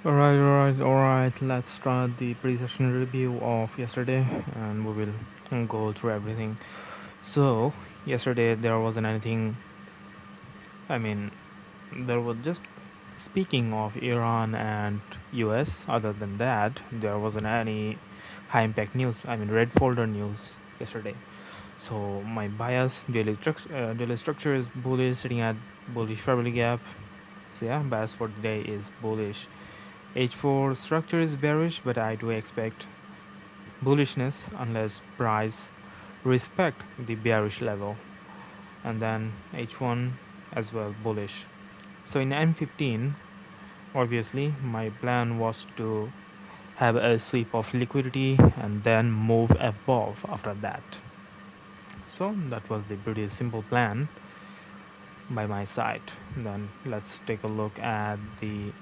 Alright. Let's start the pre-session review of yesterday and we will go through everything. So, yesterday there wasn't anything, I mean, there was just speaking of Iran and US. Other than that, there wasn't any high impact news, red folder news yesterday. So, my bias daily structure is bullish, sitting at bullish family gap. So, yeah, bias for today is bullish. H4 structure is bearish, but I do expect bullishness unless price respect the bearish level, and then H1 as well bullish. So in M15, obviously my plan was to have a sweep of liquidity and then move above after that. So that was the pretty simple plan by my side. Then let's take a look at the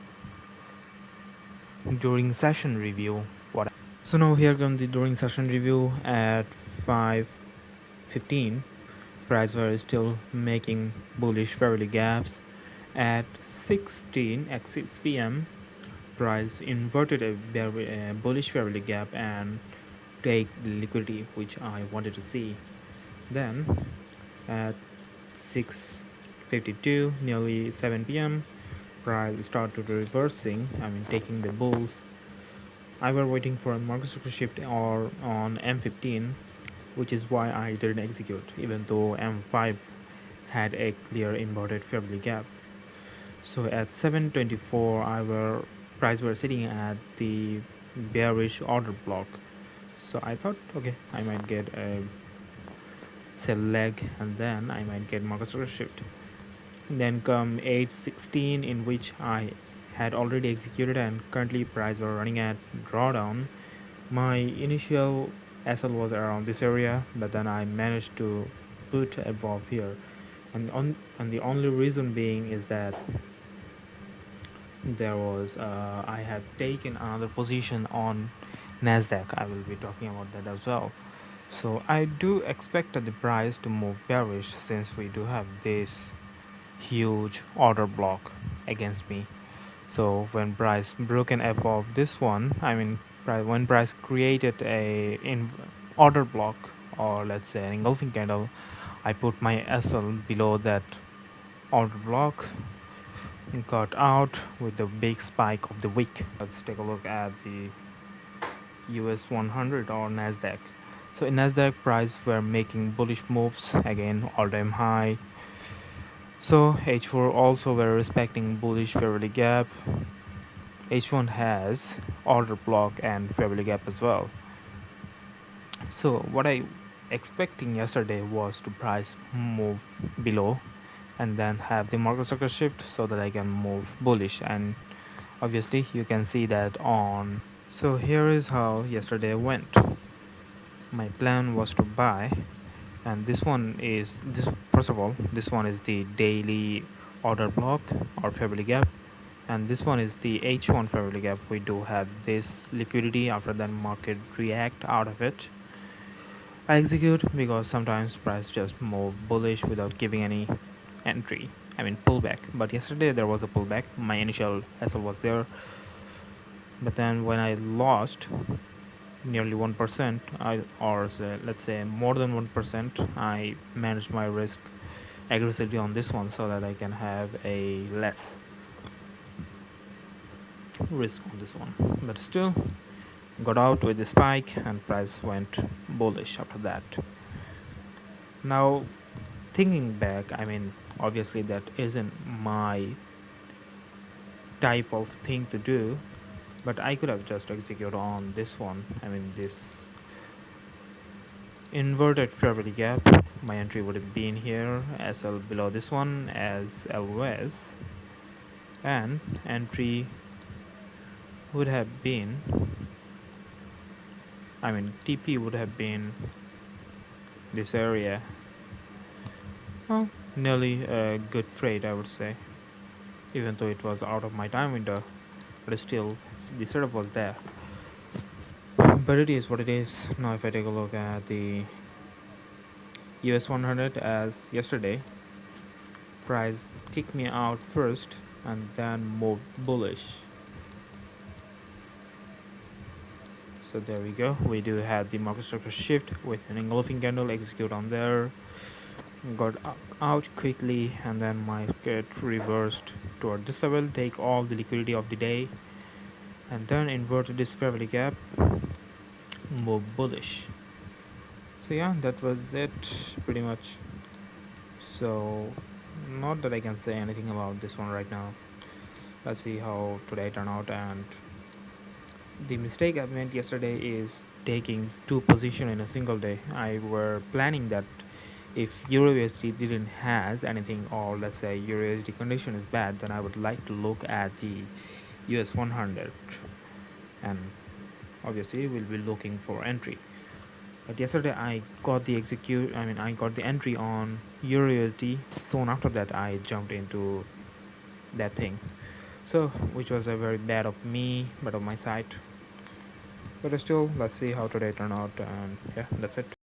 during session review. So now here comes the during session review at 5:15. Price were still making bullish fairly gaps. At 6 p.m. price inverted a bullish fairly gap and take the liquidity which I wanted to see. Then at 6:52, nearly 7 p.m., price started reversing. Taking the bulls. I were waiting for a market structure shift or on M15, which is why I didn't execute, even though M5 had a clear inverted fairly gap. So at 7:24, I were price were sitting at the bearish order block. So I thought, okay, I might get a sell leg and then I might get market structure shift. Then come 8:16, in which I had already executed and currently price were running at drawdown. My initial SL was around this area, but then I managed to put above here, and the only reason being is that there was I had taken another position on Nasdaq. I will be talking about that as well. So I do expect the price to move bearish since we do have this huge order block against me. So when price broken above this one, when price created a in order block, or let's say an engulfing candle, I put my SL below that order block, got out with the big spike of the week. Let's take a look at the US 100 or Nasdaq. So in Nasdaq, price were making bullish moves again, all-time high. So H4 also were respecting bullish fairly gap. H1 has order block and fairly gap as well. So what I expecting yesterday was to price move below and then have the market structure shift so that I can move bullish, and obviously you can see that on. So here is how yesterday went. My plan was to buy, and this first of all, this one is the daily order block or fairly gap, and this one is the H1 fairly gap. We do have this liquidity after that market react out of it. I execute because sometimes price just move bullish without giving any entry, pullback. But yesterday there was a pullback. My initial SL was there, but then when I lost nearly 1%, let's say more than 1%, I managed my risk aggressively on this one so that I can have a less risk on this one. But still, got out with the spike and price went bullish after that. Now, thinking back, obviously that isn't my type of thing to do, but I could have just executed on this one. This inverted fairly gap. My entry would have been here, SL below this one as LOS, and entry would have been, TP would have been this area. Well, nearly a good trade, I would say, even though it was out of my time window, but still the setup was there. But it is what it is. Now if I take a look at the US 100, as yesterday, price kicked me out first and then moved bullish. So there we go. We do have the market structure shift with an engulfing candle execute on there. Got out quickly, and then market reversed toward this level, take all the liquidity of the day, and then inverted this fair value gap, move bullish. So yeah, that was it pretty much. So not that I can say anything about this one right now. Let's see how today turn out. And the mistake I made yesterday is taking two position in a single day. I were planning that if Euro USD didn't has anything, or let's say Euro USD condition is bad, then I would like to look at the US 100, and obviously we'll be looking for entry. But yesterday I got the entry on Euro USD. Soon after that I jumped into that thing. So which was a very bad of me, but of my side. But still, let's see how today turn out, and yeah, that's it.